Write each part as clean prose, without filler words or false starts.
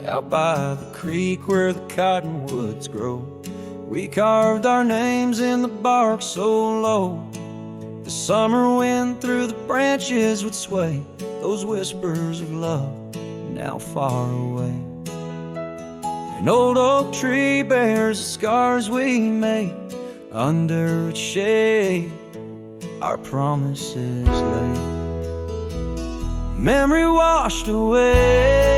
out by the creek where the cottonwoods grow. We carved our names in the bark so low, the summer wind through the branches would sway those whispers of love now far away. An old oak tree bears the scars we made under its shade, our promises laid. Memory washed away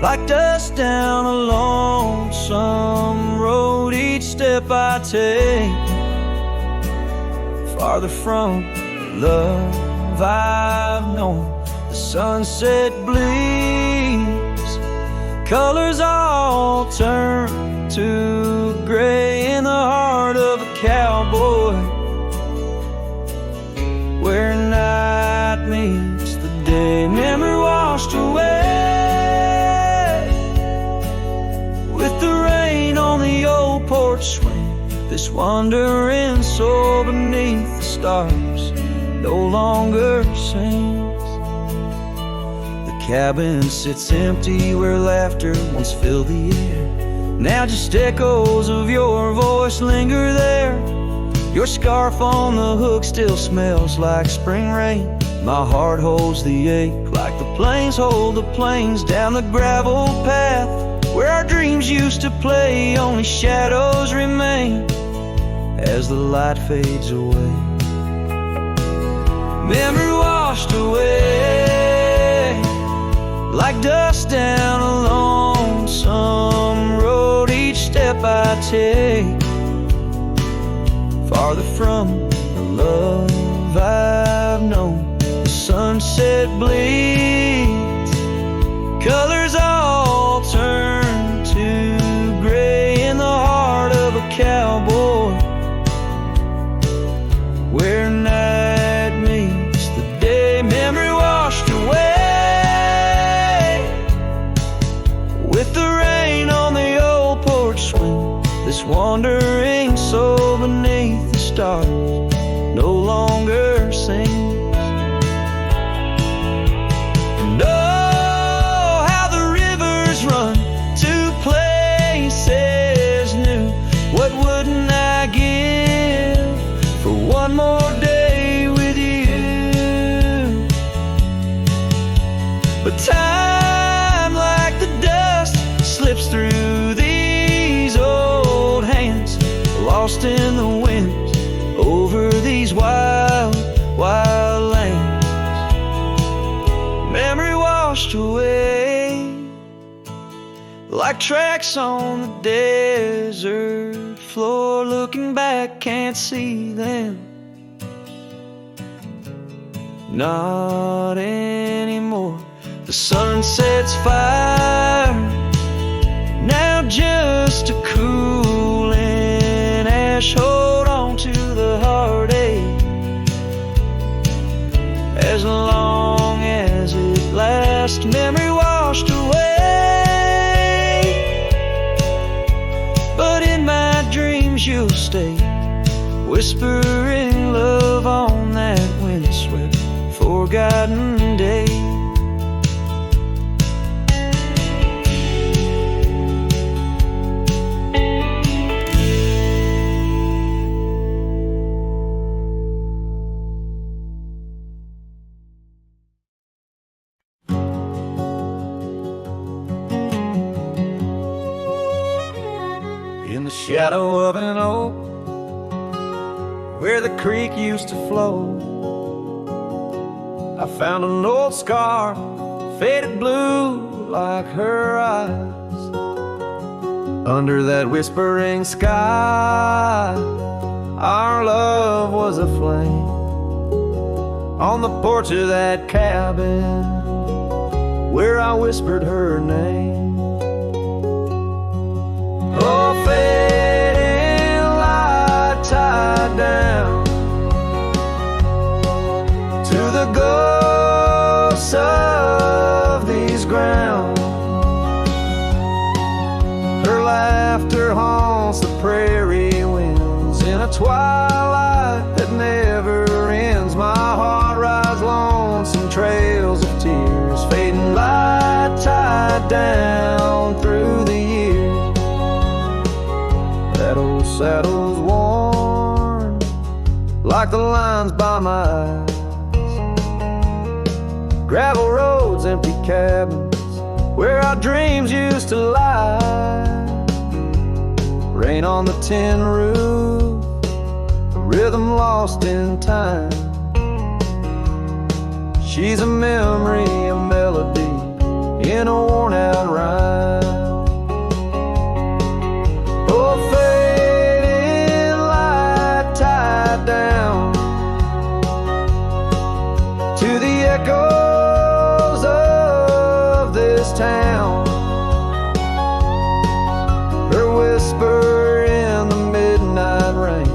like dust down a lonesome road. Each step I take farther from the love I've known. The sunset bleeds, colors all turn to gray in the heart of a cowboy, where night meets the day. Memory washed away with the rain on the old porch swing. This wandering soul beneath the stars no longer sings. The cabin sits empty where laughter once filled the air. Now just echoes of your voice linger there. Your scarf on the hook still smells like spring rain. My heart holds the ache like the plains hold the plains down the gravel path where our dreams used to play. Only shadows remain as the light fades away. Memory washed away like dust down a lonesome road. Each step I take farther from the love I've known. The sunset bleeds, colors all turn to gray in the heart of a cowboy, where night meets the day. Memory washed away with the rain on the old porch swing. This wandering soul beneath the stars no longer sings. And oh, how the rivers run to places new. What wouldn't I give for one more day with you? But time like the dust slips through these old hands, lost in the wind over these wild, wild lands. Memory washed away like tracks on the desert floor. Looking back, can't see them, not anymore. The sunset's fire, now just a cooling ash. Hold on to the heartache as long as it lasts. Memory washed away, but in my dreams you'll stay, whispering love on that windswept forgotten day. In the shadow of an oak where the creek used to flow, I found an old scar, faded blue like her eyes. Under that whispering sky, our love was aflame. On the porch of that cabin where I whispered her name. Oh, fading light tied down to the ghosts of these grounds. Her laughter haunts the prairie winds in a twilight that never ends. My heart rides lonesome trails of tears, fading light tied down through the years. That old saddle's worn like the lines by my eyes. Gravel roads, empty cabins, where our dreams used to lie. Rain on the tin roof, a rhythm lost in time. She's a memory, a melody in a worn-out rhyme. Oh, fading light tied down to the echoes of this town. Her whisper in the midnight rain,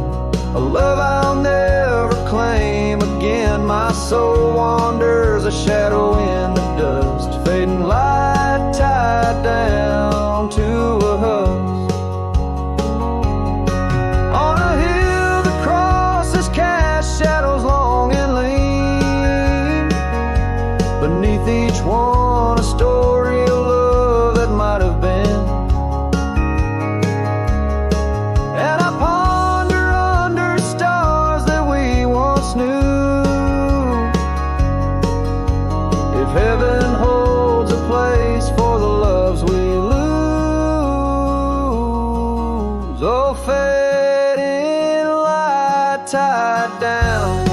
a love I'll never claim again. My soul wanders, a shadow in the dust, fading light tied down to a husk. On a hill the crosses cast shadows long and lean. Beneath each one a story of love that might have been. And I ponder under stars that we once knew, if heaven holds a place for the loves we lose. Oh, fading light tied down,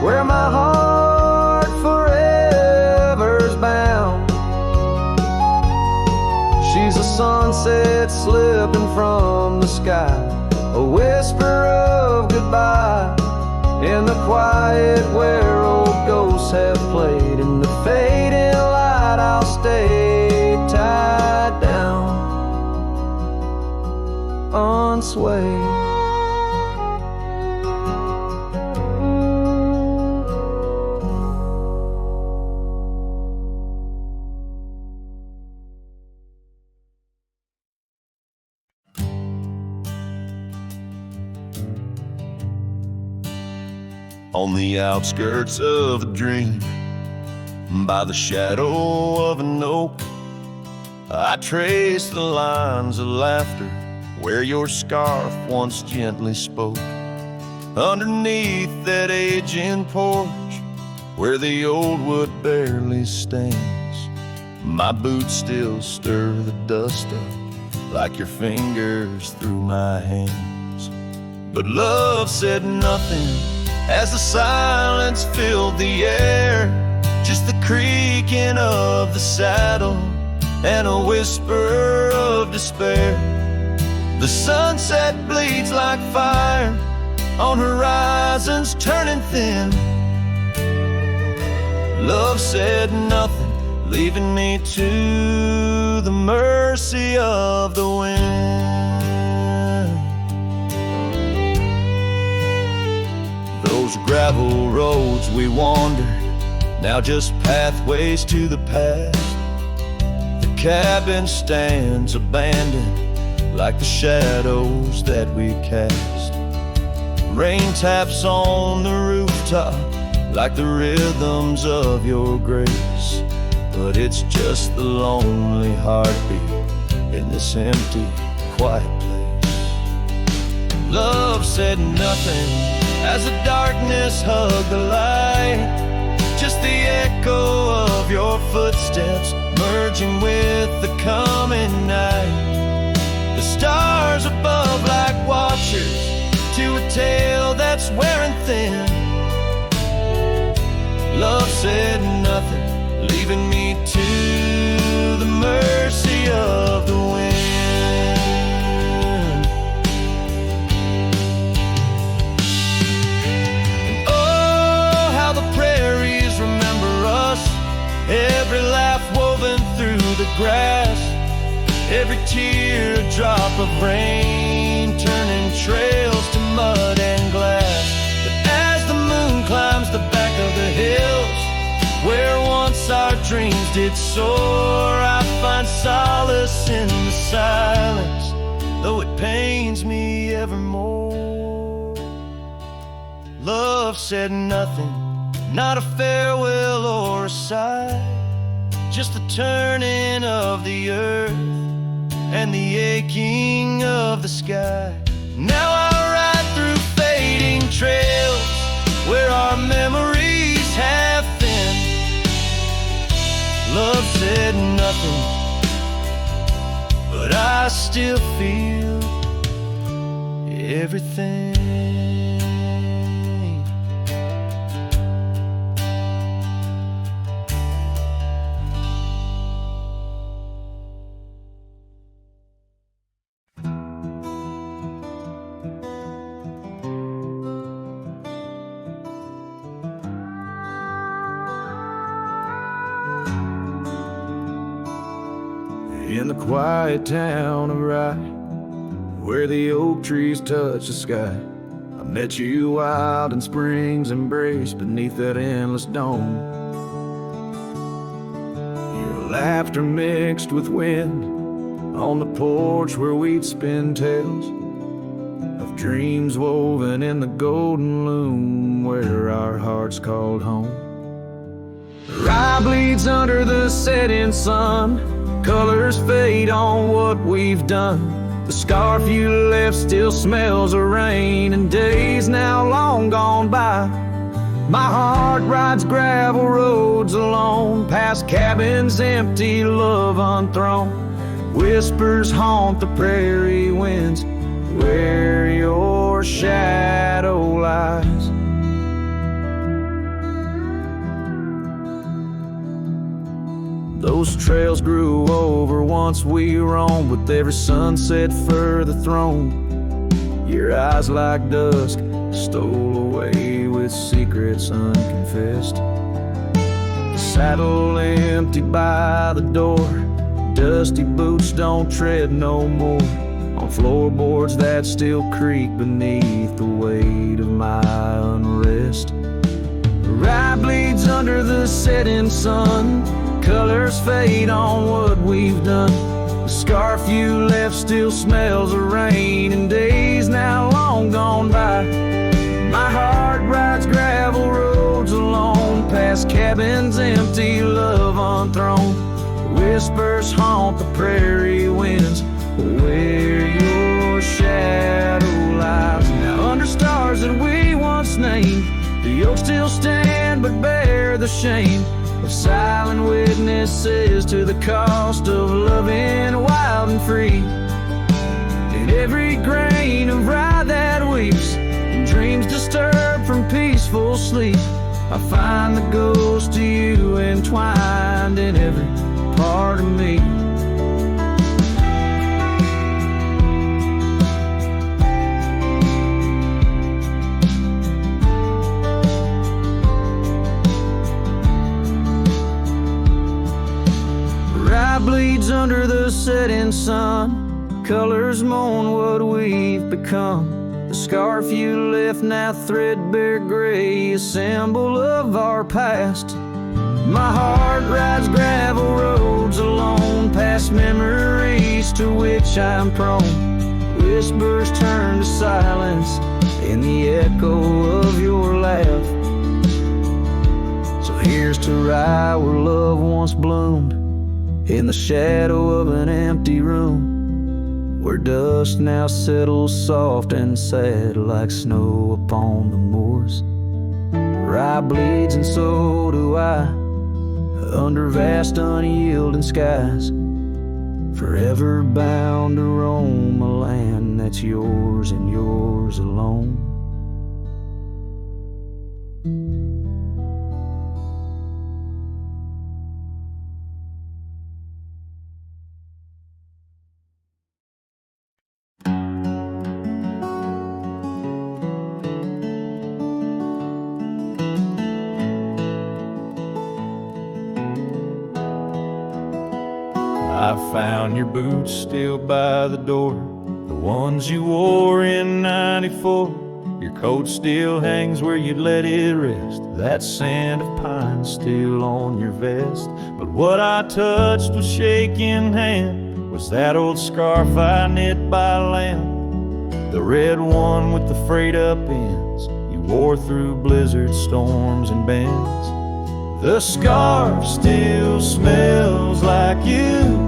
where my heart forever's bound. She's a sunset slipping from the sky, a whisper of goodbye in the quiet where old ghosts have played. In the fading light I'll stay tied down, unswayed. On the outskirts of a dream, by the shadow of an oak, I trace the lines of laughter where your scarf once gently spoke. Underneath that aging porch, where the old wood barely stands, my boots still stir the dust up like your fingers through my hands. But love said nothing as the silence filled the air, just the creaking of the saddle and a whisper of despair. The sunset bleeds like fire on horizons turning thin. Love said nothing, leaving me to the mercy of the wind. Those gravel roads we wandered, now just pathways to the past. The cabin stands abandoned like the shadows that we cast. Rain taps on the rooftop like the rhythms of your grace, but it's just the lonely heartbeat in this empty, quiet place. Love said nothing as the darkness hugged the light, just the echo of your footsteps merging with the coming night. The stars above like watchers to a tale that's wearing thin. Love said nothing, leaving me to the mercy of the wind. And oh, how the prairies remember us, every laugh woven through the grass, every tear a drop of rain, turning trails to mud and glass. But as the moon climbs the back of the hills, where once our dreams did soar, I find solace in the silence, though it pains me evermore. Love said nothing, not a farewell or a sigh, just the turning of the earth and the aching of the sky. Now I ride through fading trails where our memories have thinned. Love said nothing, but I still feel everything. In the quiet town of Rye, where the oak trees touch the sky, I met you wild in spring's embrace beneath that endless dome. Your laughter mixed with wind on the porch where we'd spin tales of dreams woven in the golden loom where our hearts called home. Rye bleeds under the setting sun, colors fade on what we've done. The scarf you left still smells of rain and days now long gone by. My heart rides gravel roads alone, past cabins empty, love unthrown. Whispers haunt the prairie winds where your shadow lies. Those trails grew over once we roamed, with every sunset further thrown. Your eyes like dusk stole away with secrets unconfessed. The saddle emptied by the door, dusty boots don't tread no more on floorboards that still creak beneath the weight of my unrest. Rye bleeds under the setting sun, colors fade on what we've done. The scarf you left still smells of rain and days now long gone by. My heart rides gravel roads alone, past cabins empty, love unthrown. Whispers haunt the prairie winds where your shadow lies. Now under stars that we once named, the oaks still stand but bear the shame of silent witnesses to the cost of loving wild and free. In every grain of rye that weeps, and dreams disturbed from peaceful sleep, I find the ghost of you entwined in every part of me. Bleeds under the setting sun, colors mourn what we've become. The scarf you left now threadbare gray, a symbol of our past. My heart rides gravel roads alone, past memories to which I'm prone. Whispers turn to silence in the echo of your laugh. So here's to Rye where love once bloomed, in the shadow of an empty room, where dust now settles soft and sad like snow upon the moors. Rye bleeds and so do I, under vast unyielding skies, forever bound to roam a land that's yours and yours alone. I found your boots still by the door, the ones you wore in '94. Your coat still hangs where you'd let it rest, that scent of pine still on your vest. But what I touched with shaking hand was that old scarf I knit by land, the red one with the frayed up ends you wore through blizzards, storms, and bends. The scarf still smells like you,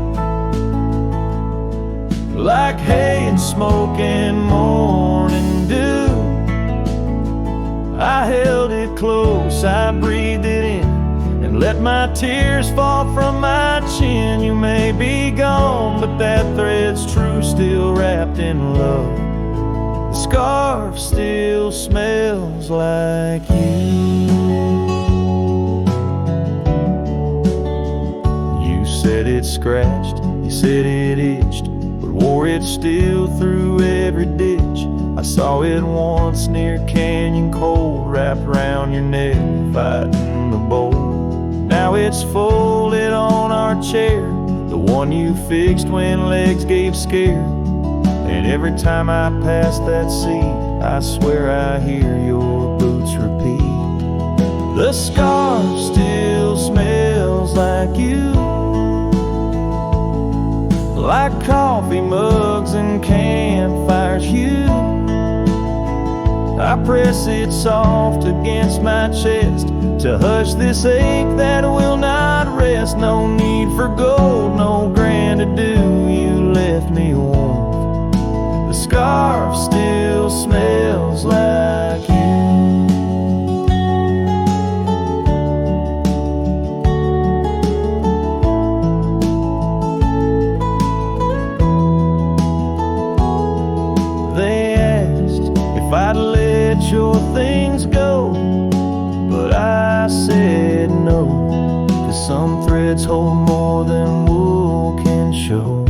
like hay and smoke and morning dew. I held it close, I breathed it in, and let my tears fall from my chin. You may be gone, but that thread's true, still wrapped in love. The scarf still smells like you. You said it scratched, you said it itched, but wore it still through every ditch. I saw it once near Canyon Cold, wrapped around your neck, fighting the bolt. Now it's folded on our chair, the one you fixed when legs gave scare. And every time I pass that seat, I swear I hear your boots repeat. The scarf still smells like you, like coffee mugs and campfires hue. I press it soft against my chest to hush this ache that will not rest. No need for gold, no grand ado, you left me warm. The scarf still smells like you. They asked if I'd let your things go, but I said no, 'cause some threads hold more than wool can show.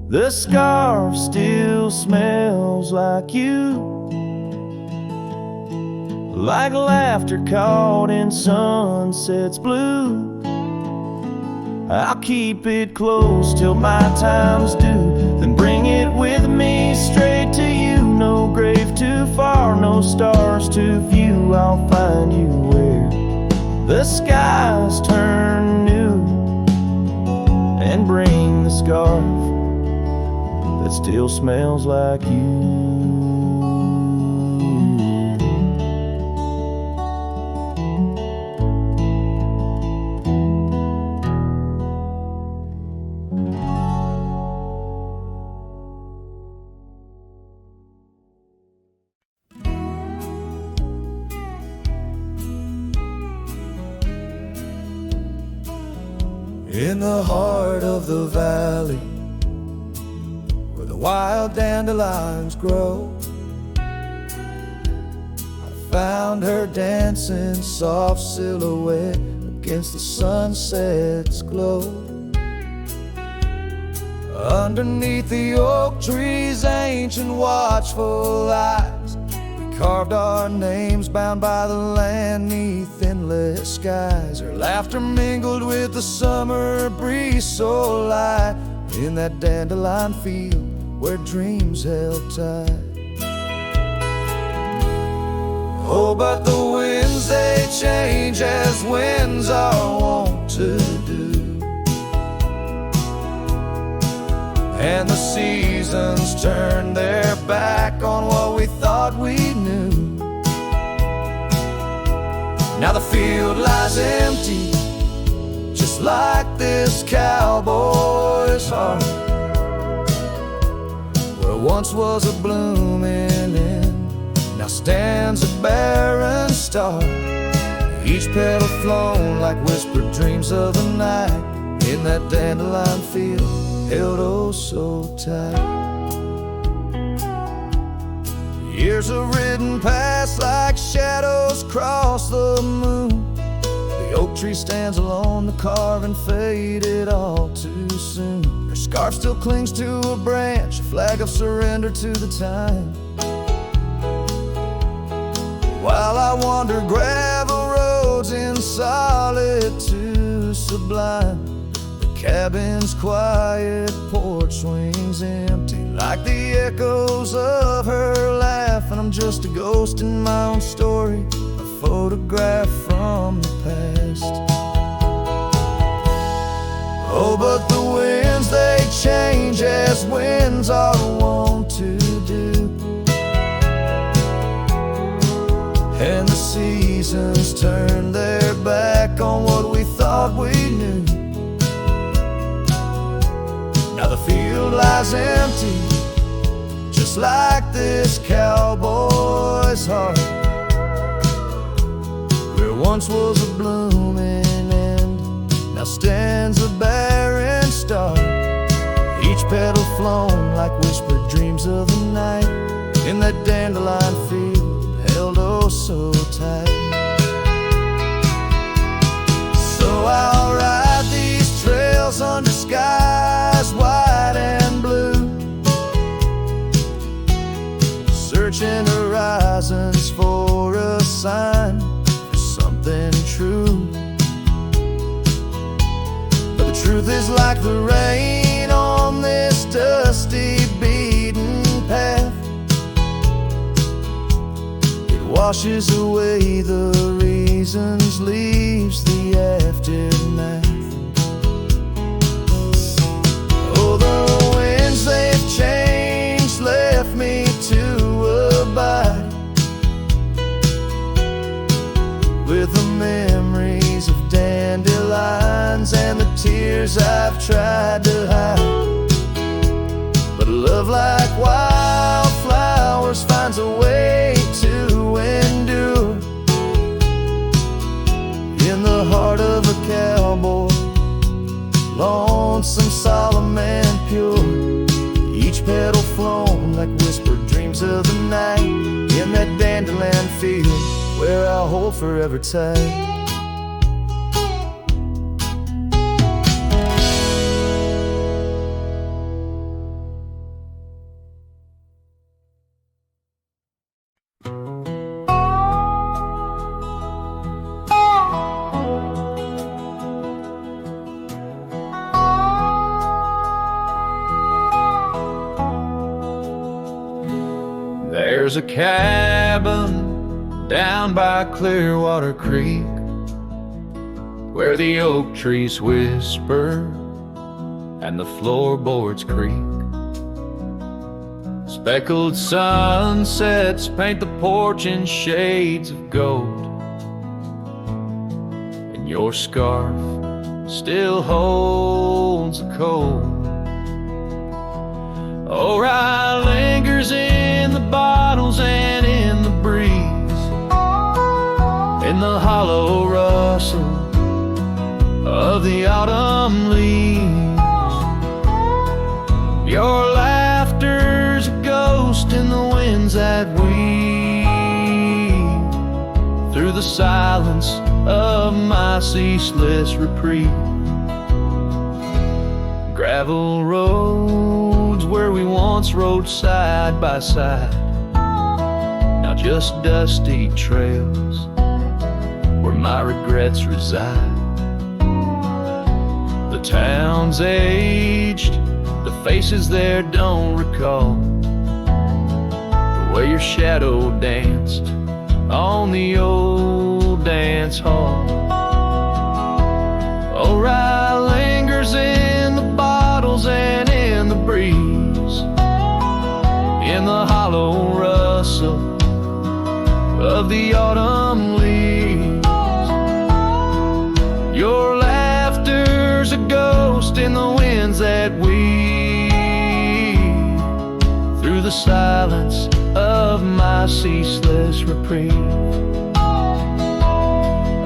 The scarf still smells like you, like laughter caught in sunset's blue. I'll keep it close till my time's due, then bring it with me straight to you. No grave too far, no stars too few. I'll find you where the skies turn new, and bring the scarf that still smells like you. In the heart of the valley, where the wild dandelions grow, I found her dancing, soft silhouette against the sunset's glow. Underneath the oak tree's ancient watchful eyes, we carved our names, bound by the land 'neath endless skies. Her laughter mingled with the summer breeze so light, in that dandelion field where dreams held tight. Oh, but the winds, they change as winds are wont to do, and the seasons turn their back on what we thought we knew. Now the field lies empty, just like this cowboy's heart, where once was a blooming inn, now stands a barren star. Each petal flown like whispered dreams of the night, in that dandelion field held oh so tight. Years have ridden past like shadows cross the moon. The oak tree stands alone, the carving faded all too soon. Her scarf still clings to a branch, a flag of surrender to the time. While I wander gravel roads in solitude sublime, the cabin's quiet porch swings empty, like the echoes of her laugh. And I'm just a ghost in my own story, a photograph from the past. Oh, but the winds, they change as winds are wont to do, and the seasons turned their back on what we thought we knew. Now the field lies empty, just like this cowboy's heart. Where once was a blooming end, now stands a barren star. Each petal flown like whispered dreams of the night, in that dandelion field held oh so tight. So I'll ride these trails under skies white and blue, searching horizons for a sign, for something true. But the truth is like the rain on this dusty beaten path, it washes away the reasons, leaves the aftermath. Oh, the winds they've changed left me to abide with the memories of dandelions and the tears I've tried to hide. But love like wildflowers finds a way to endure. In the heart of a cowboy, lonesome, solemn and pure, each petal flown like whispered dreams of the night, in that dandelion field where I'll hold forever tight. There's a cabin down by Clearwater Creek, where the oak trees whisper and the floorboards creak. Speckled sunsets paint the porch in shades of gold, and your scarf still holds the cold. Oh, rye lingers in the bottles and in the breeze, in the hollow rustle of the autumn leaves. Your laughter's a ghost in the winds that weave through the silence of my ceaseless reprieve. Gravel roads where we once rode side by side, now just dusty trails where my regrets reside. The town's aged, the faces there don't recall the way your shadow danced on the old dance hall. Oh, rye lingers in the bottles and in the breeze, in the hollow rustle of the autumn leaves. Your laughter's a ghost in the winds that weave through the silence of my ceaseless reprieve.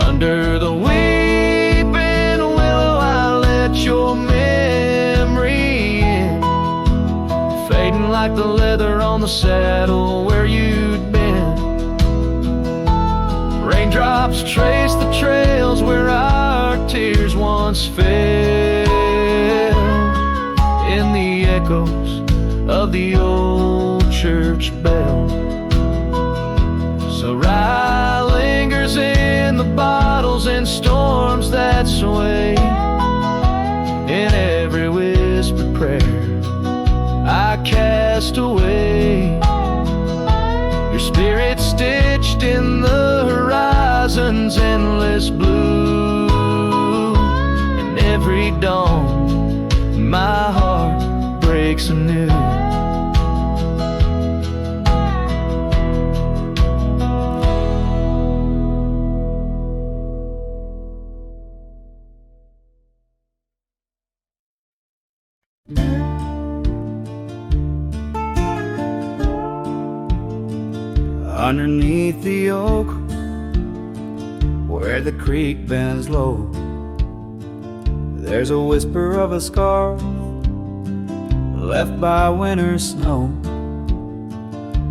Under the weeping willow I let your memory in, fading like the leather on the saddle where you'd been. Raindrops trace the trails where our tears once fell, in the echoes of the old church bell. So rye lingers in the bottles and storms that sway, in every whispered prayer I cast away. Your spirit stitched in the horizon's endless blue, and every dawn my heart breaks anew. underneath the oak, where the creek bends low. There's a whisper of a scarf left by winter's snow.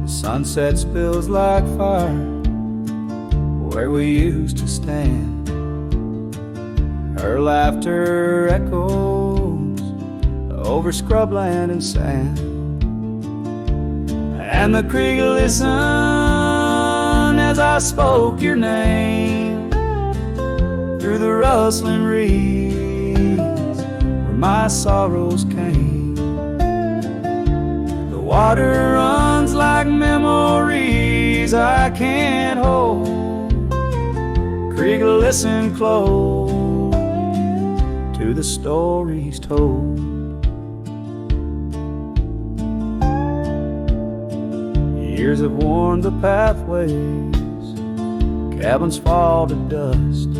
The sunset spills like fire where we used to stand. Her laughter echoes over scrubland and sand, and the creek listened as I spoke your name through the rustling reeds where my sorrows came. The water runs like memories I can't hold. Creek, listen close to the stories told. Years have worn the pathways, cabins fall to dust,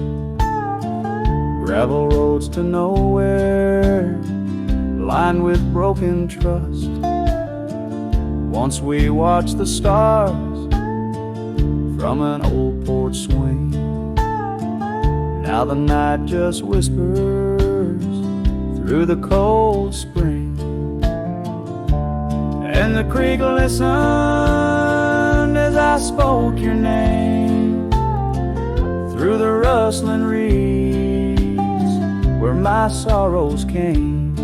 gravel roads to nowhere, lined with broken trust. Once we watched the stars from an old porch swing. Now the night just whispers through the cold spring, and the creek listened as I spoke your name through the rustling reeds where my sorrows came.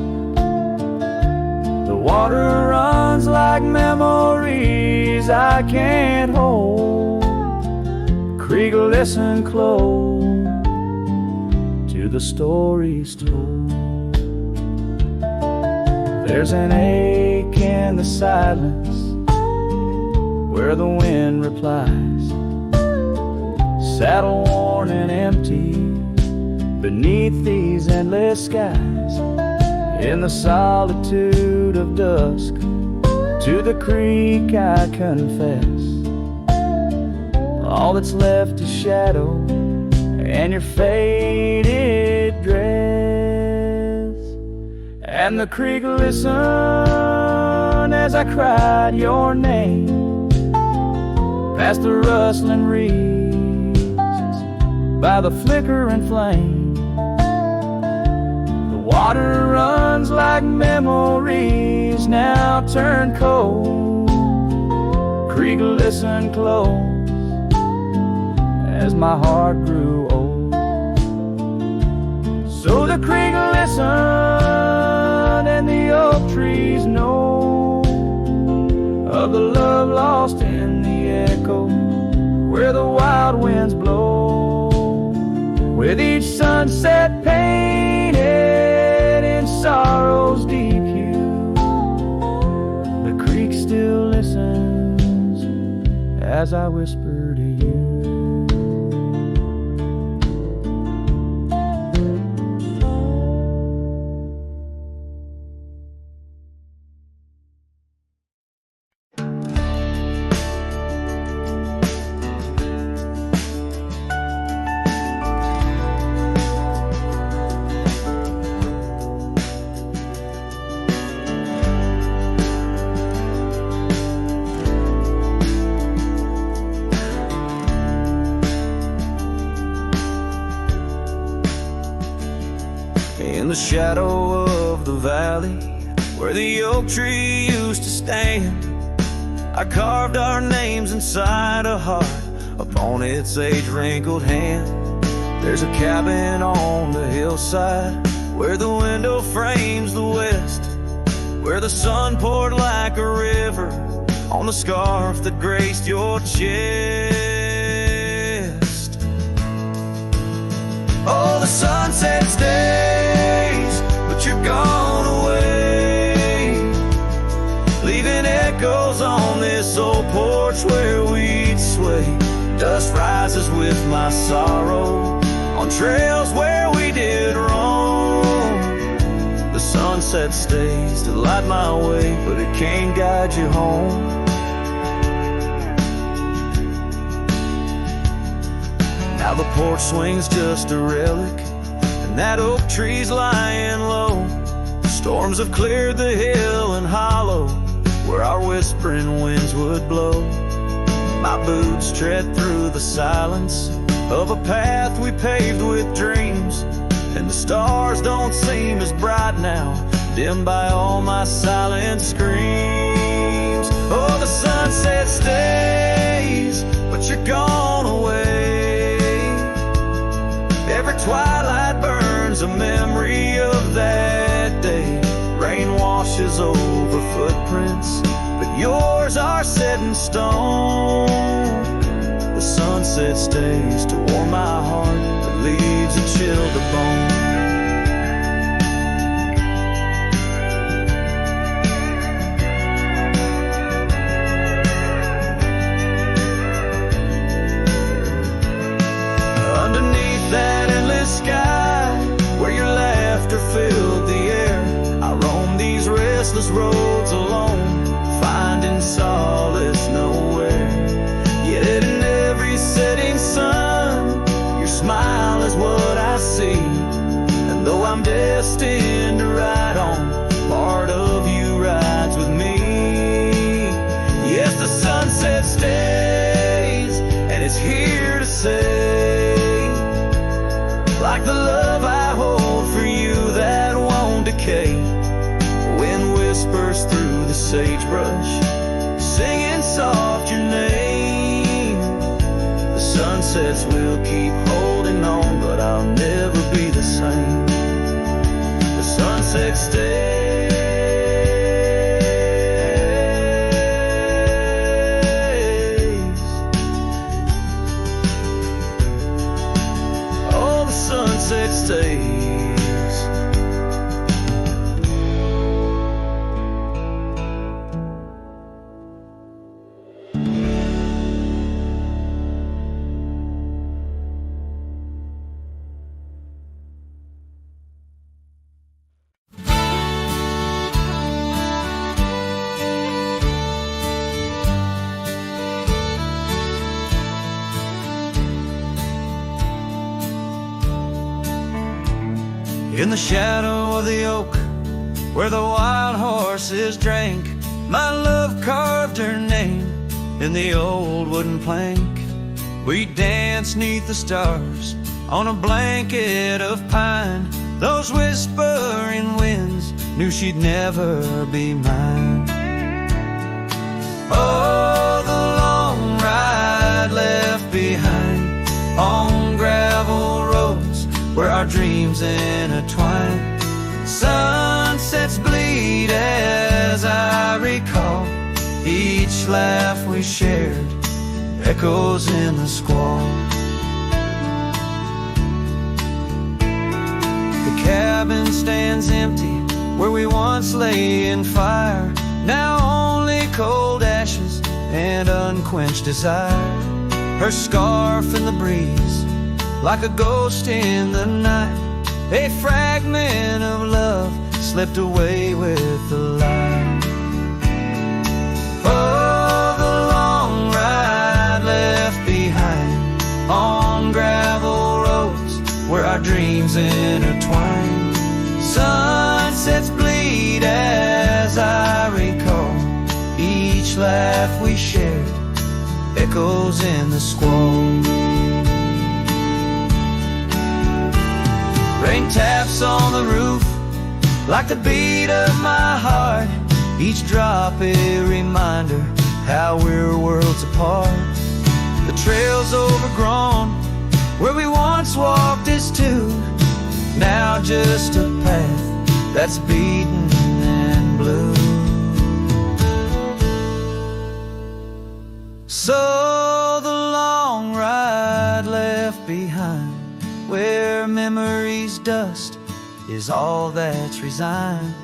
The water runs like memories I can't hold. Creek, listen close to the stories told. There's an ache in the silence where the wind replies, saddle worn and empty beneath these endless skies. In the solitude of dusk, to the creek I confess, all that's left is shadow and your faded dress. And the creek listened as I cried your name past the rustling reeds by the flickering flame. The water runs like memories now turned cold. Creek, listen close as my heart grew old. So the creek listened and the oak trees know of the love lost in the echo where the wild winds blow, with each sunset painted in sorrow's deep hue. The creek still listens as I whisper to you. In the shadow of the valley where the oak tree used to stand, I carved our names inside a heart upon its age-wrinkled hand. There's a cabin on the hillside where the window frames the west, where the sun poured like a river on the scarf that graced your chest. Oh, the sunset stays, but you're gone away, leaving echoes on this old porch where we'd sway. Dust rises with my sorrow on trails where we did wrong. The sunset stays to light my way, but it can't guide you home. Now the porch swing's just a relic, and that oak tree's lying low. Storms have cleared the hill and hollow where our whispering winds would blow. My boots tread through the silence of a path we paved with dreams, and the stars don't seem as bright now, dimmed by all my silent screams. Oh, the sunset stays, but you're gone away. Every twilight burns a memory of that day. Rain washes over footprints, but yours are set in stone. The sunset stays to warm my heart, but leaves a chill to bone. Underneath that endless sky, where your laughter filled the air, I roam these restless roads alone, finding solace nowhere. Yet in every setting sun, your smile is what I see. And though I'm destined to ride on, part of you rides with me. Yes, the sunset stays, and it's here to say, like the love I hold for you that won't decay. Wind whispers through the sagebrush, singing soft your name. The sunsets will keep holding on, but I'll never be the same. The sunset stays. Oh, the sunset stays. In the shadow of the oak, where the wild horses drank, my love carved her name in the old wooden plank. We danced 'neath the stars on a blanket of pine. Those whispering winds knew she'd never be mine. Oh, the long ride left behind on gravel roads where our dreams intertwine. Sunsets bleed as I recall each laugh we shared, echoes in the squall. The cabin stands empty where we once lay in fire, now only cold ashes and unquenched desire. Her scarf in the breeze, like a ghost in the night, a fragment of love slipped away with the light. Oh, the long ride left behind on gravel roads where our dreams intertwine. Sunsets bleed as I recall each laugh we shared, echoes in the squall. Rain taps on the roof like the beat of my heart, each drop a reminder how we're worlds apart. The trail's overgrown where we once walked as two, now just a path that's beaten and blue. So the long ride left behind, where memory's dust is all that's resigned.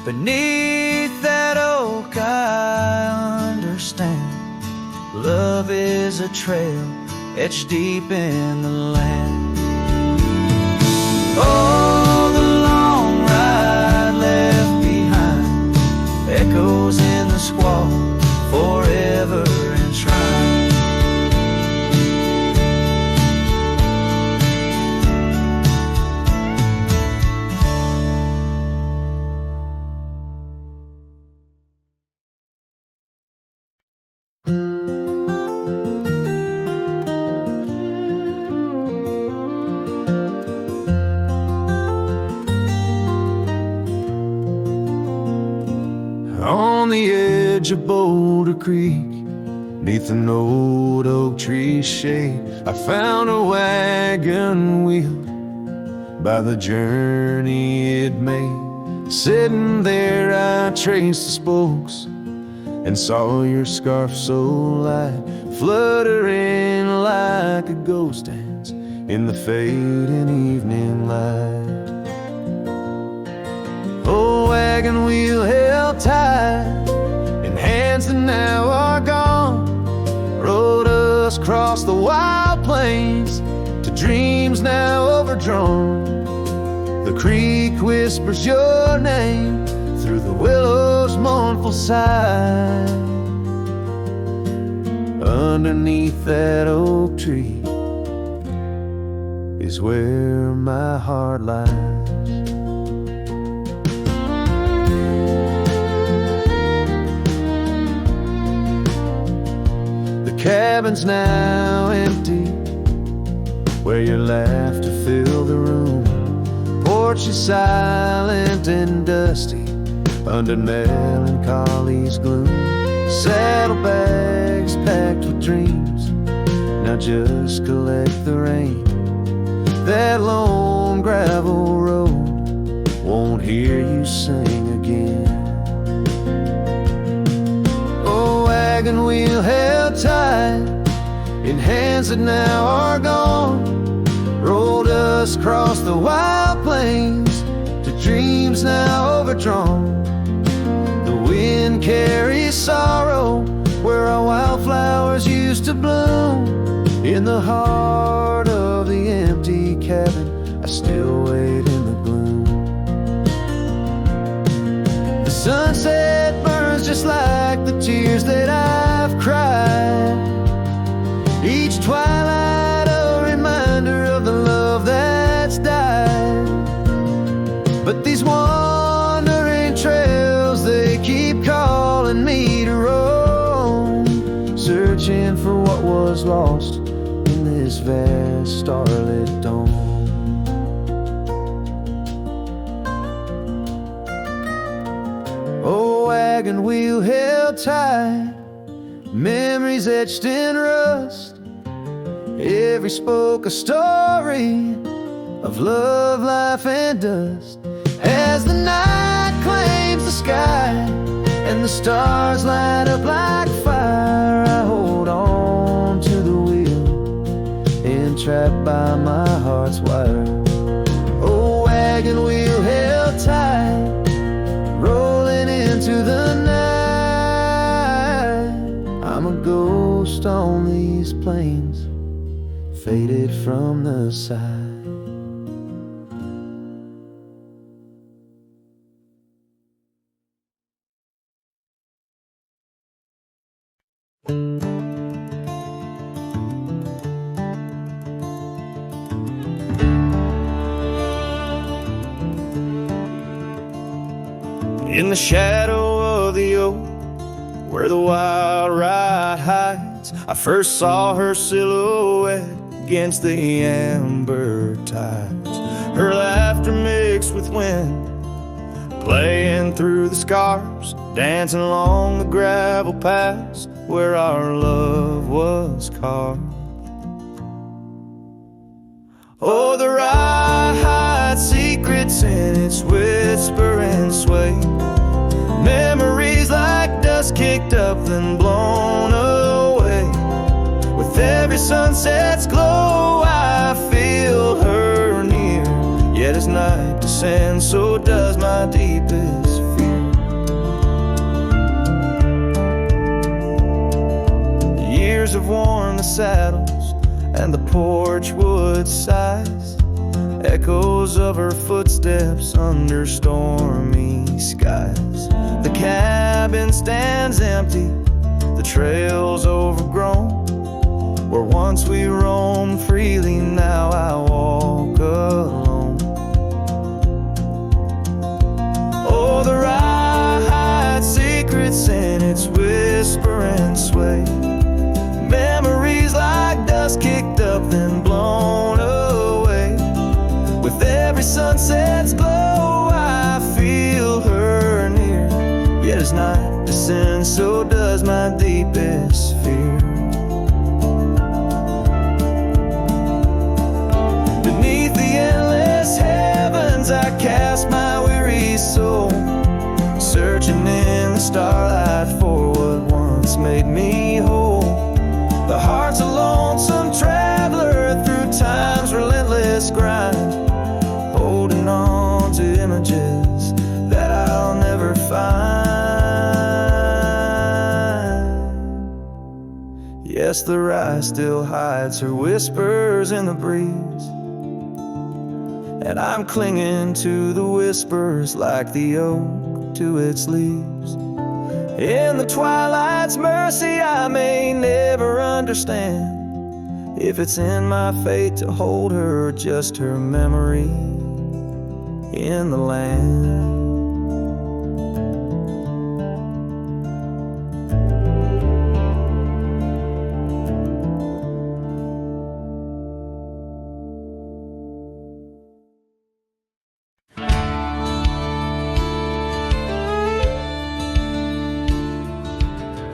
Beneath that oak I understand, love is a trail etched deep in the land. Oh, the long ride left behind, echoes in the squall, forever enshrined. edge of Boulder Creek, 'neath an old oak tree shade, I found a wagon wheel by the journey it made. Sitting there I traced the spokes and saw your scarf so light, fluttering like a ghost dance in the fading evening light. Old wagon wheel held tight in hands that now are gone, rode us across the wild plains to dreams now overdrawn. The creek whispers your name through the willow's mournful sigh. Underneath that oak tree is where my heart lies. The cabin's now empty, where your laughter filled the room. Porch is silent and dusty under melancholy's gloom. Saddlebags packed with dreams now just collect the rain. That lone gravel road won't hear you sing again. Oh, wagon wheel held tight in hands that now are gone, rolled us across the wild plains to dreams now overdrawn. The wind carries sorrow where our wildflowers used to bloom. In the heart of the empty cabin, I still wait in the gloom. The sunset burns just like the tears that I've cried. Each twilight a reminder of the love that's died. But these wandering trails, they keep calling me to roam, searching for what was lost in this vast starlit dome. Oh, wagon wheel held tight, memories etched in rust. Every spoke a story of love, life, and dust. As the night claims the sky and the stars light up like fire, I hold on to the wheel, entrapped by my heart's wire. Oh, wagon wheel held tight, rolling into the night. I'm a ghost on these plains, faded from the side. In the shadow of the oak, where the wild ride hides, I first saw her silhouette against the amber tides. Her laughter mixed with wind, playing through the scars, dancing along the gravel paths where our love was carved. Oh, the ride hides secrets in its whisper and sway, memories like dust kicked up then blown away. With every sunset's glow I feel her near, yet as night descends so does my deepest fear. The years have worn the saddles and the porch wood sighs, echoes of her footsteps under stormy skies. The cabin stands empty, the trail's overgrown, where once we roamed freely, now I walk alone. Oh, the ride hides secrets in its whisper and sway, memories like dust kicked up then blown away. With every sunset's glow I feel her near, yet as night descends so searching in the starlight for what once made me whole. The heart's a lonesome traveler through time's relentless grind, holding on to images that I'll never find. Yes, the rye still hides her whispers in the breeze, and I'm clinging to the whispers like the oak to its leaves. In the twilight's mercy I may never understand if it's in my fate to hold her or just her memory in the land.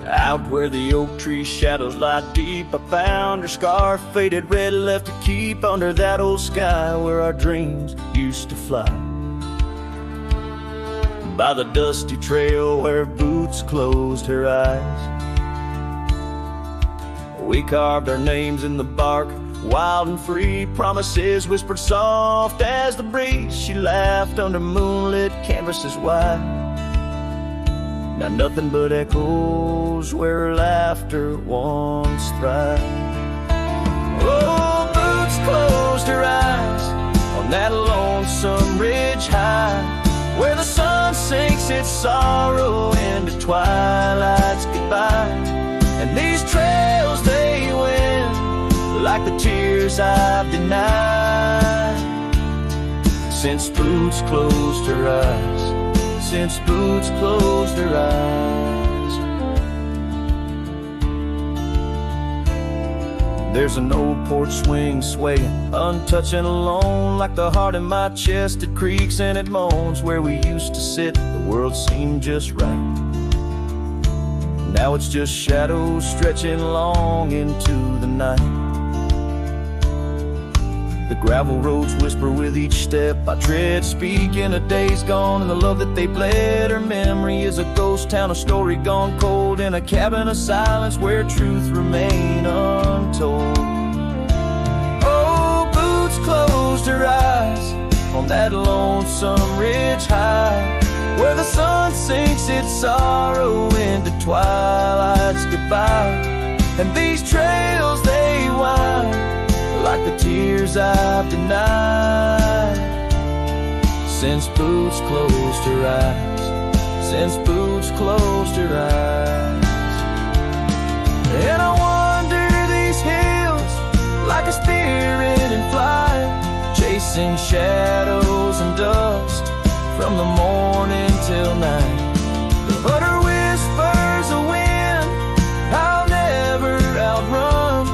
Out where the oak tree shadows lie deep, I found her scarf, faded red, left to keep under that old sky where our dreams used to fly. By the dusty trail where boots closed her eyes, we carved our names in the bark, wild and free, promises whispered soft as the breeze. She laughed under moonlit canvases wide. Now nothing but echoes where her laughter once thrived. Oh, boots closed her eyes on that lonesome ridge high, where the sun sinks its sorrow into twilight's goodbye. And these trails they win like the tears I've denied, since boots closed her eyes. Since boots closed her eyes. There's an old porch swing swaying, untouched and alone, like the heart in my chest. It creaks and it moans. Where we used to sit, the world seemed just right. Now it's just shadows stretching long into the night. The gravel roads whisper with each step I tread, speaking of days gone and the love that they bled. Her memory is a ghost town, a story gone cold, in a cabin of silence where truth remain untold. Oh, boots closed her eyes on that lonesome ridge high, where the sun sinks its sorrow into twilight's goodbye. And these trails they wind like the tears I've denied, since boots closed her eyes. Since boots closed her eyes. And I wander these hills like a spirit in flight, chasing shadows and dust from the morning till night. But her whispers a wind I'll never outrun,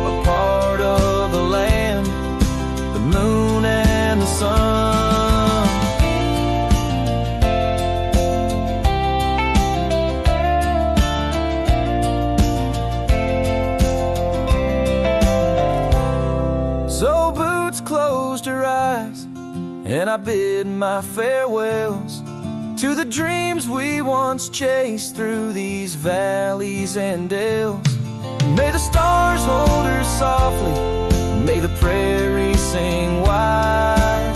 a part of the land, the moon and the sun. So boots closed her eyes, and I bid my farewells to the dreams we once chased through these valleys and dales. May the stars hold her softly, may the prairie sing wide,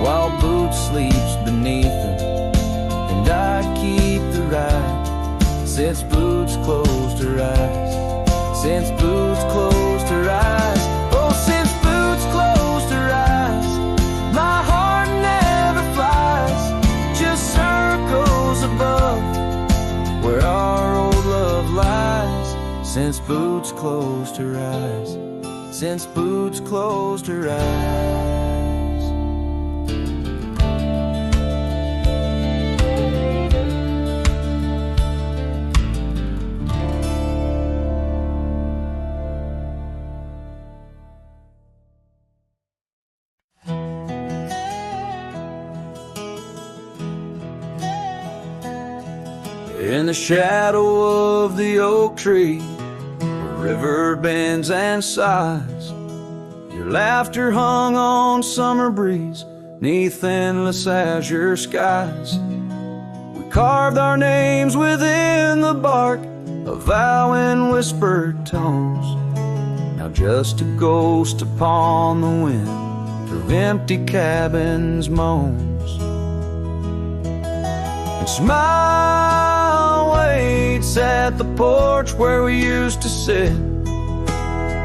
while boots sleeps beneath them, and I keep the ride. Since boots closed her eyes. Since boots closed her eyes. Oh, since boots closed her eyes, my heart never flies, just circles above where our old love lies. Since boots closed her eyes. Since boots closed her eyes. In the shadow of the oak tree, the river bends and sighs. Your laughter hung on summer breeze, 'neath endless azure skies. carved our names within the bark, a vow in whispered tones. Now just a ghost upon the wind through empty cabins moans. And smile waits at the porch where we used to sit.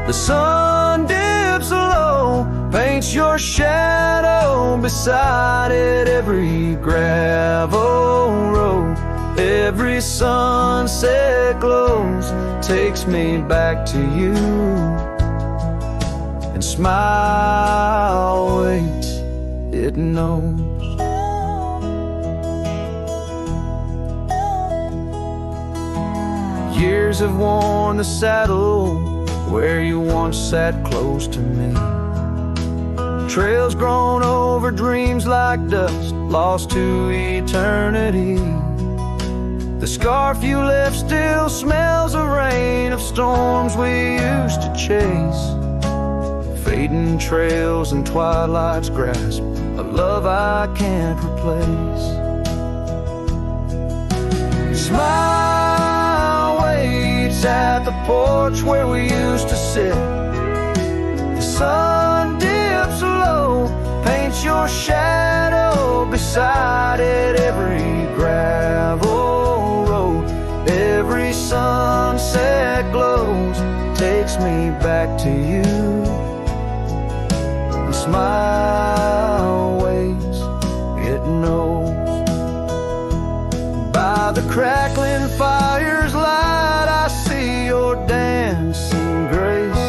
The sun dips low, paints your shadow beside it. Every gravel road, every sunset glows, takes me back to you. And smile waits, it knows. Years have worn the saddle where you once sat close to me. Trails grown over dreams like dust, lost to eternity. The scarf you left still smells of rain, of storms we used to chase. Fading trails and twilight's grasp, a love I can't replace. Smile waits at the porch where we used to sit. The sun dips low, paints your shadow beside it. Every gravel road, every sunset glows, takes me back to you. And smile waits, it knows. By the crackling fire's light, I see your dancing grace,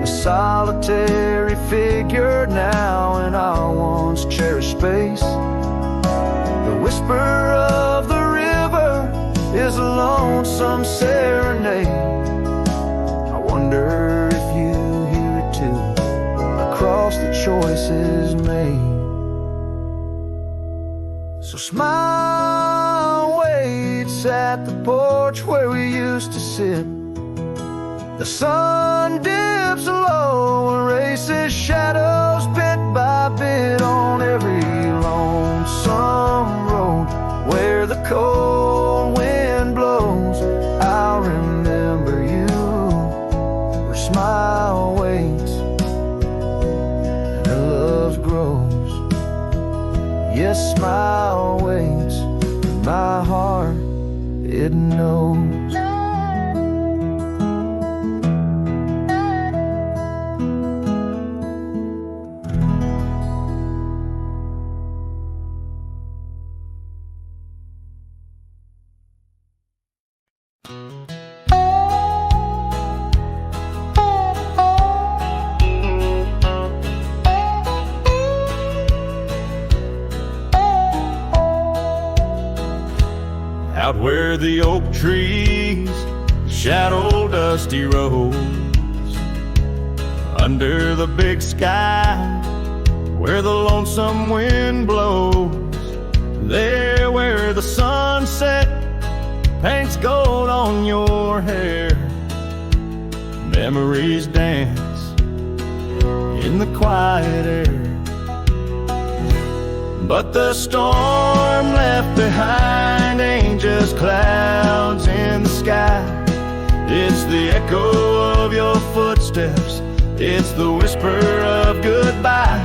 a solitary figure now in our once cherished space. The whisper of the river is a lonesome serenade. I wonder if you hear it too, across the choices made. So smile waits at the porch where we used to sit. The sun dips low, erases shadows bit by bit on every lonesome road. Where the cold wind blows, I'll remember you. Where smile waits and our love grows. Yes, smile waits, my heart, it knows. Out where the oak trees shadow dusty roads, under the big sky where the lonesome wind blows, there where the sunset paints gold on your hair, memories dance in the quiet air. But the storm left behind ain't just clouds in the sky. It's the echo of your footsteps, it's the whisper of goodbye.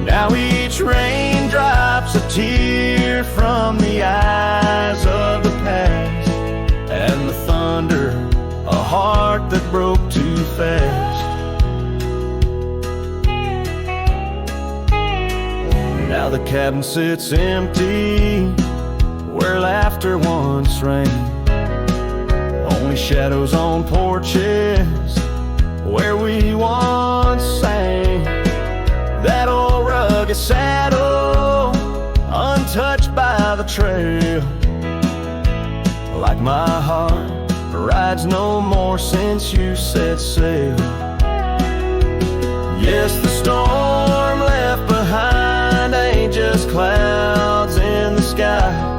Now each raindrop's a tear from the eyes of the past, and the thunder, a heart that broke too fast. Now the cabin sits empty, where laughter once rang. Only shadows on porches, where we once sang. That old rugged saddle, untouched by the trail. Like my heart, rides no more since you set sail. Yes, the storm left behind ain't just clouds in the sky.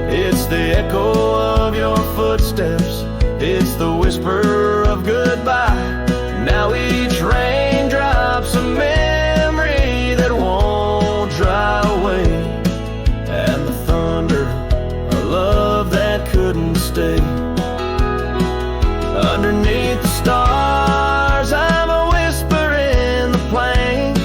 It's the echo of your footsteps, it's the whisper of goodbye. Now each raindrop's a memory that won't dry away, and the thunder, Underneath the stars, I'm a whisper in the plains,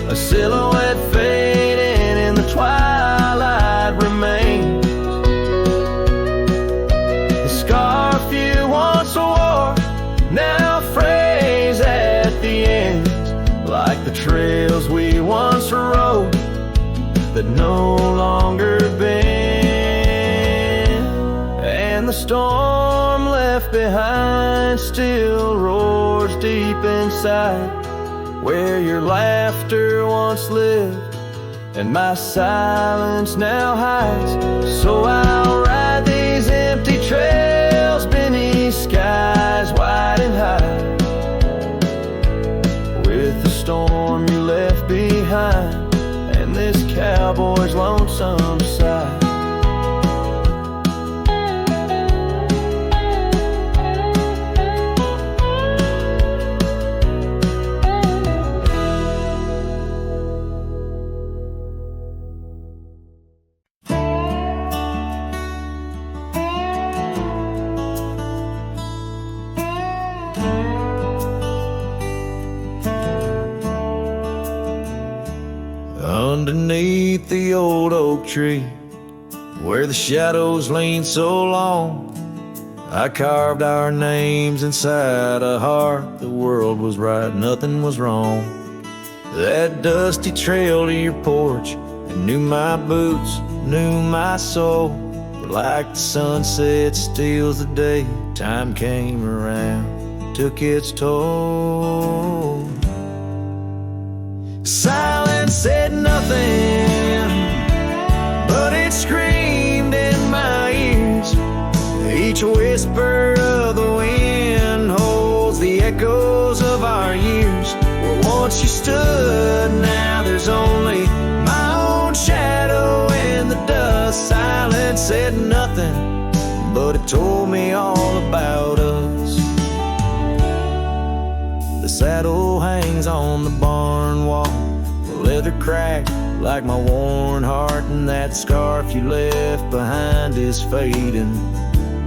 a silhouette fading in the twilight remains. The scarf you once wore now frays at the ends, like the trails we once rode that no longer bend. And the storm left behind still roars deep inside, where your laughter once lived and my silence now hides. So I'll ride these empty trails beneath skies wide and high, with the storm you left behind and this cowboy's lonesome sigh. Underneath the old oak tree, where the shadows lean so long, I carved our names inside a heart. The world was right, nothing was wrong. That dusty trail to your porch, and knew my boots, knew my soul. But like the sunset steals the day, time came around, took its toll. Silence said nothing, but it screamed in my ears. Each whisper of the wind holds the echoes of our years. Where once you stood, now there's only my own shadow in the dust. Silence said nothing, but it told me all about us. The saddle hangs on the barn wall, the leather cracked like my worn heart, and that scarf you left behind is fading,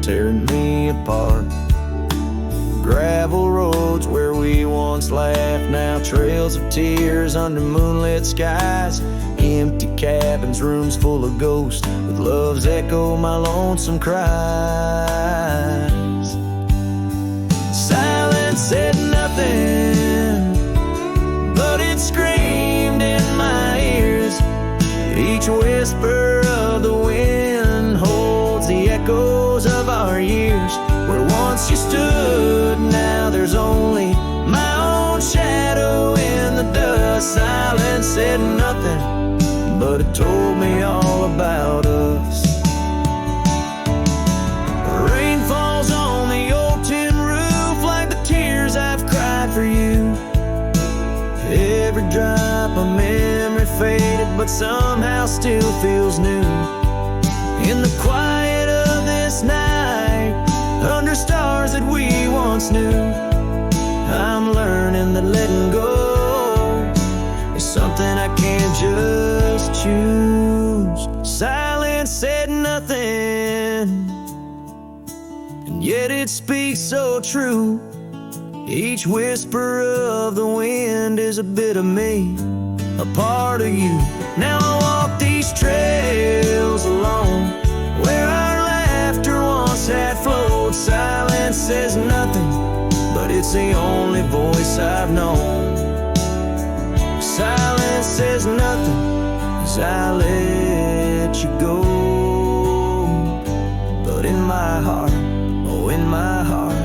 tearing me apart. Gravel roads where we once laughed, now trails of tears under moonlit skies. Empty cabins, rooms full of ghosts, with love's echo, my lonesome cries. Silence said nothing, but it screamed in my ears. Each whisper of the wind holds the echoes of our years. Where once you stood, now there's only my own shadow in the dust. Silence said nothing, but it told me all about us. Rain falls on the old tin roof like the tears I've cried for you. Every drop of memory faded, but somehow still feels new. In the quiet of this night, under stars that we once knew, I'm learning that letting go is something I can't just choose. Silence said nothing, and yet it speaks so true. Each whisper of the wind is a bit of me, a part of you. Now I walk these trails alone, where our laughter once had flowed. Silence says nothing, but it's the only voice I've known. Silence says nothing as I let you go. But in my heart, oh in my heart,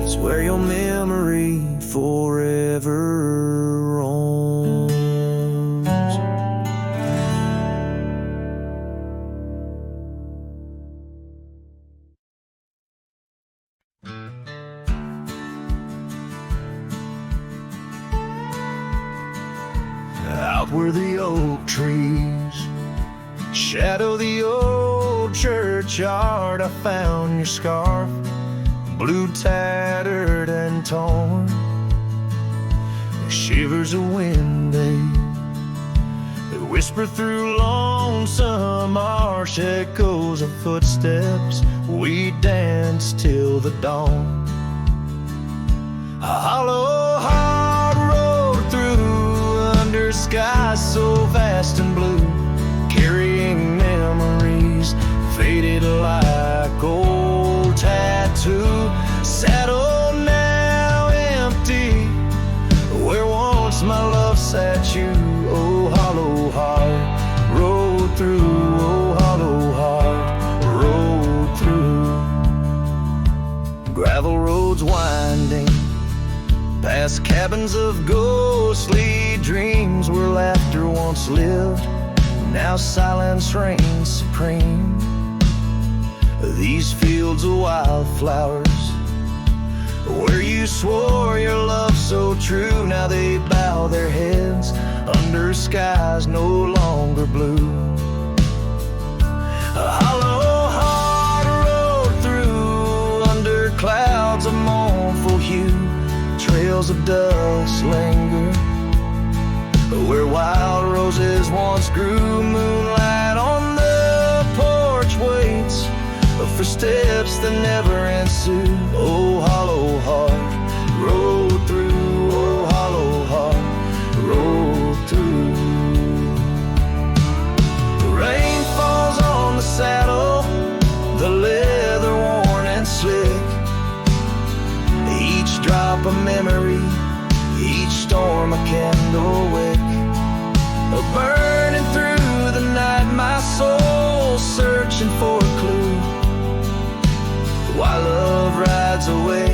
it's where your memory forever roams. Out where the oak trees shadow the old churchyard, I found your scarf, blue, tattered and torn. Shivers of wind, they whisper through lonesome marsh, echoes of footsteps. We danced till till the dawn. A hollow heart rode through under skies so vast and blue, carrying memories faded like old tattoo. Saddle now empty, where once my love sat you. Oh, hollow heart rode through. Oh, hollow heart rode through. Gravel roads winding past cabins of ghostly dreams, where laughter once lived, now silence reigns supreme. These fields of wildflowers, where you swore your love so true, now they bow their heads under skies no longer blue. A hollow heart rode through under clouds of mournful hue. Trails of dust linger where wild roses once grew. Moonlight on the porch waits for steps that never ensue. Oh, hollow heart rode through. Oh, hollow heart rode through. The rain falls on the saddle, the leather worn and slick. Each drop a memory, each storm a candle wick. Burning through the night, my soul searching for a clue, while love rides away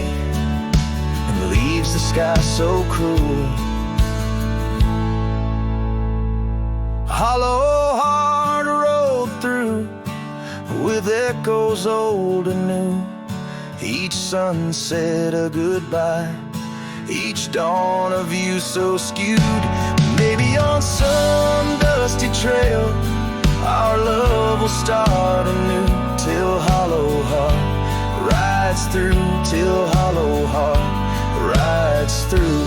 and leaves the sky so cruel. Hollow heart rode through with echoes old and new. Each sunset a goodbye, each dawn a view so skewed. Maybe on some dusty trail our love will start anew, till hollow heart rides through, till hollow heart rides through.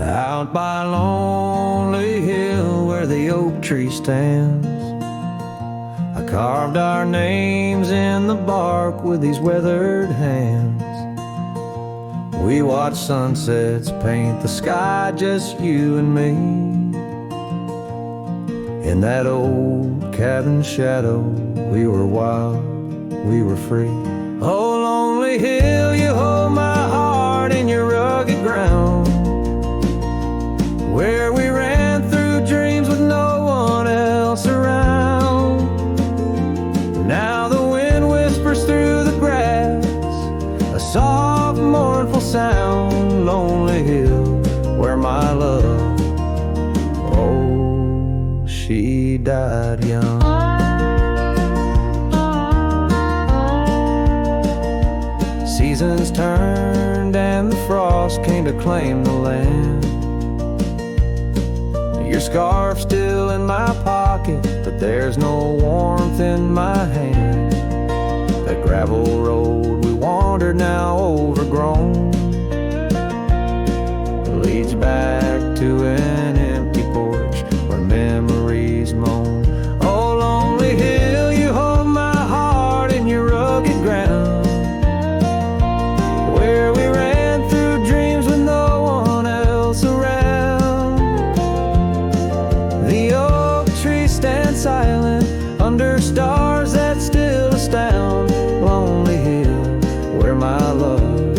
Out by lonely hill where the oak tree stands, I carved our names in the bark with these weathered hands. We watched sunsets paint the sky, just you and me, in that old cabin shadow. We were wild, we were free. Oh, lonely hill, you hold my heart in your rugged ground, where we ran through dreams with no one else around. Now the wind whispers through the grass, a soft mournful sound. Lonely hill, where my love, oh, she died young. Seasons turned and the frost came to claim the land. Your scarf still in my pocket, but there's no warmth in my hand. That gravel road we wandered, now overgrown, leads back to an empty porch where memories moan. Oh, lonely hill, you hold my heart in your rugged ground, where we ran through dreams with no one else around. The oak tree stands silent under stars that still astound. Lonely hill, where my love,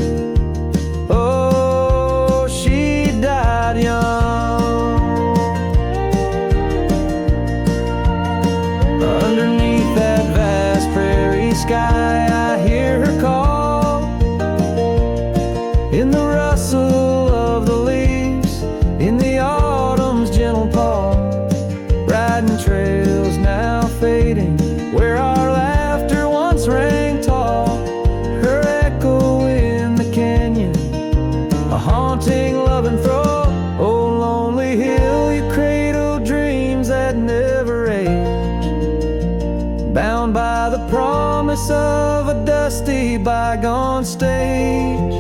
oh, she died young. bygone stage.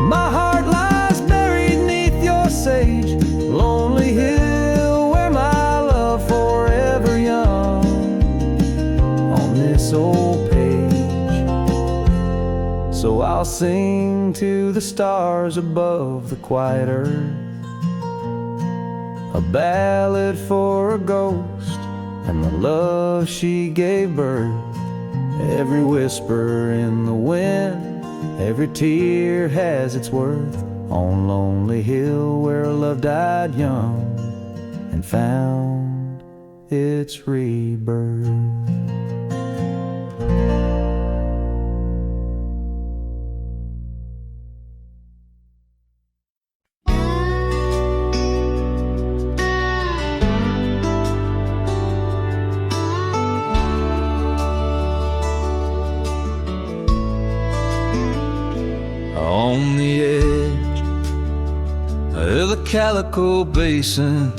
My heart lies buried neath your sage, lonely hill where my love forever young on this old page. So I'll sing to the stars above the quiet earth, a ballad for a ghost and the love she gave birth. Every whisper in the wind, every tear has its worth, on lonely hill where love died young and found its rebirth. On the edge of the Calico Basin,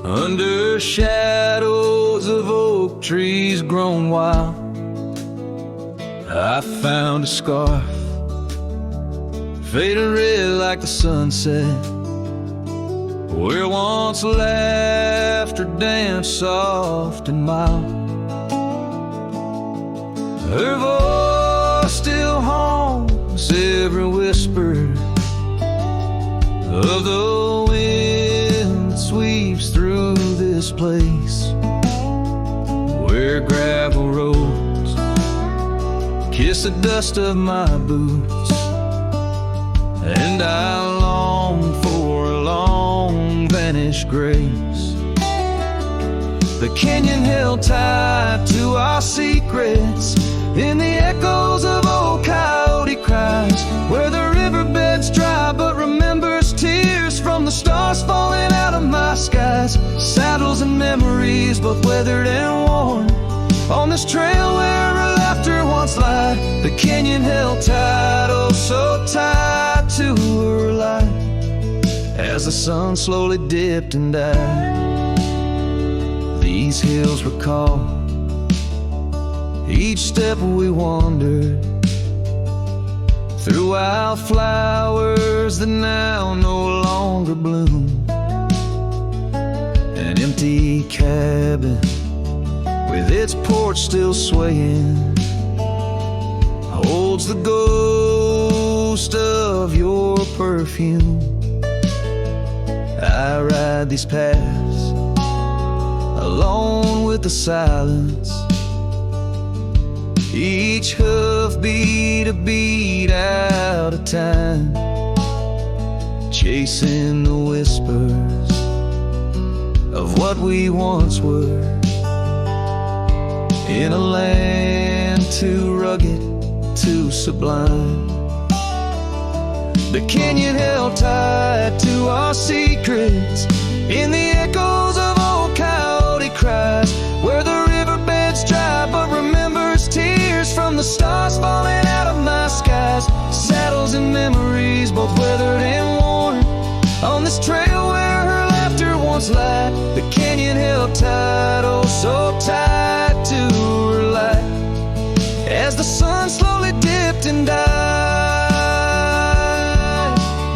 under shadows of oak trees grown wild, I found a scarf faded red like the sunset, where once laughter danced soft and mild. Her voice still haunts every whisper of the wind that sweeps through this place, where gravel roads kiss the dust of my boots, and I long for a long vanished grace. The canyon held tight to our secrets in the echoes of old coyote cries, where the riverbed's dry but remembers tears from the stars falling out of my skies. Saddles and memories, both weathered and worn, on this trail where her laughter once lied. The canyon held tight, oh so tight to her light, as the sun slowly dipped and died. These hills recall each step we wandered through wildflowers that now no longer bloom. An empty cabin with its porch still swaying holds the ghost of your perfume. I ride these paths alone with the silence, each hoof beat a beat out of time, chasing the whispers of what we once were, in a land too rugged, too sublime. The canyon held tight to our secrets in the echoes of old coyote cries, where the riverbed's dry but remembers tears from the stars falling out of my skies. Saddles and memories, both weathered and worn, on this trail where her laughter once lied. The canyon held tight, oh so tight to her light, as the sun slowly dipped and died.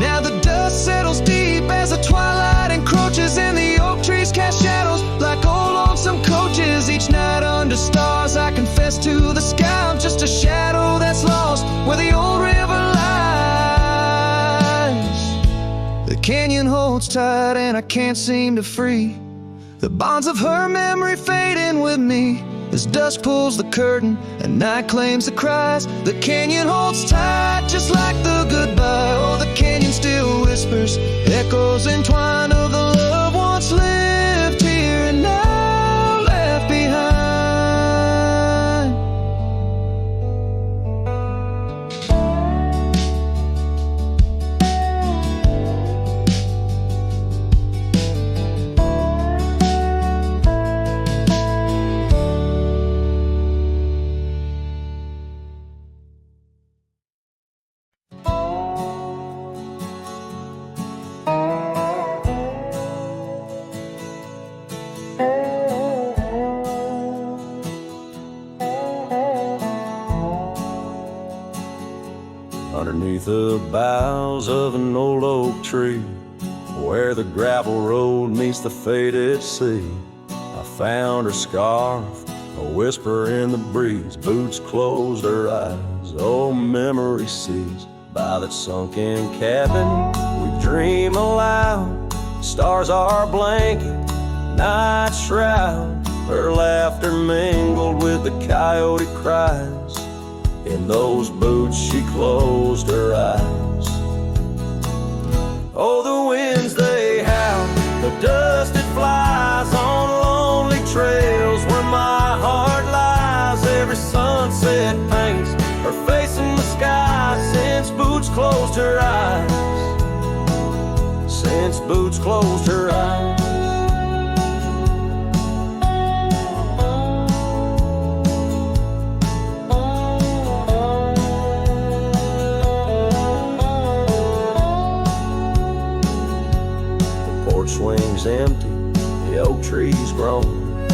Now the dust settles deep as the twilight encroaches, and the oak trees cast shadows like old lonesome coaches. Each night under stars I confess to the sky, I'm just a shadow that's lost where the old river lies. The canyon holds tight and I can't seem to free the bonds of her memory fading with me, as dusk pulls the curtain and night claims the cries. The canyon holds tight just like the goodbye. Oh, the canyon still whispers echoes entwined of the love once lived here and now left behind. Beneath the boughs of an old oak tree, where the gravel road meets the faded sea, I found her scarf, a whisper in the breeze. Boots closed her eyes, oh memory sees. By that sunken cabin we dream aloud. Stars are blanket, night shroud. Her laughter mingled with the coyote cries. In those boots she closed her eyes. Oh, the winds they howl, the dust it flies on lonely trails where my heart lies. Every sunset paints her face in the sky since Boots closed her eyes. Since Boots closed her eyes. Swings empty, the oak trees grown,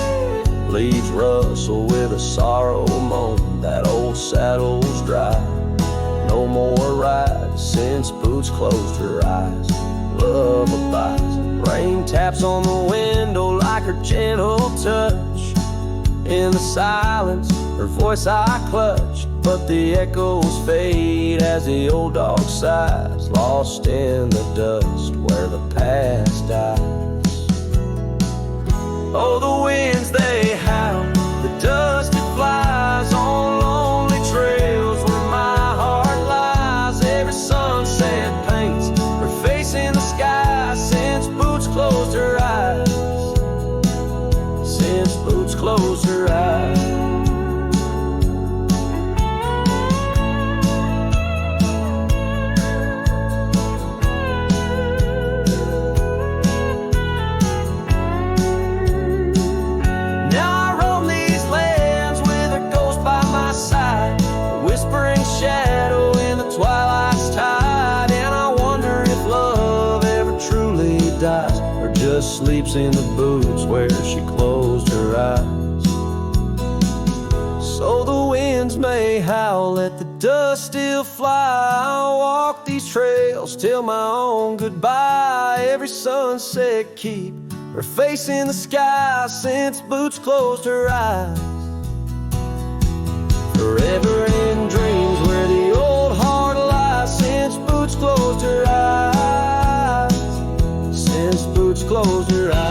leaves rustle with a sorrow moan. That old saddle's dry, no more rides since Boots closed her eyes. Love abides, rain taps on the window like her gentle touch. In the silence, her voice I clutch, but the echoes fade as the old dog sighs, lost in the dust where the past dies. Oh, the winds they howl, the dust it flies on lonely trails where my heart lies. Every sunset paints her face in the sky since Boots closed her eyes. Since Boots closed her eyes. Shadow in the twilight's tide, and I wonder if love ever truly dies, or just sleeps in the boots where she closed her eyes. So the winds may howl, let the dust still fly. I'll walk these trails till my own goodbye. Every sunset keep her face in the sky since Boots closed her eyes. Forever in dreams where the old heart lies since Boots closed her eyes. Since Boots closed her eyes.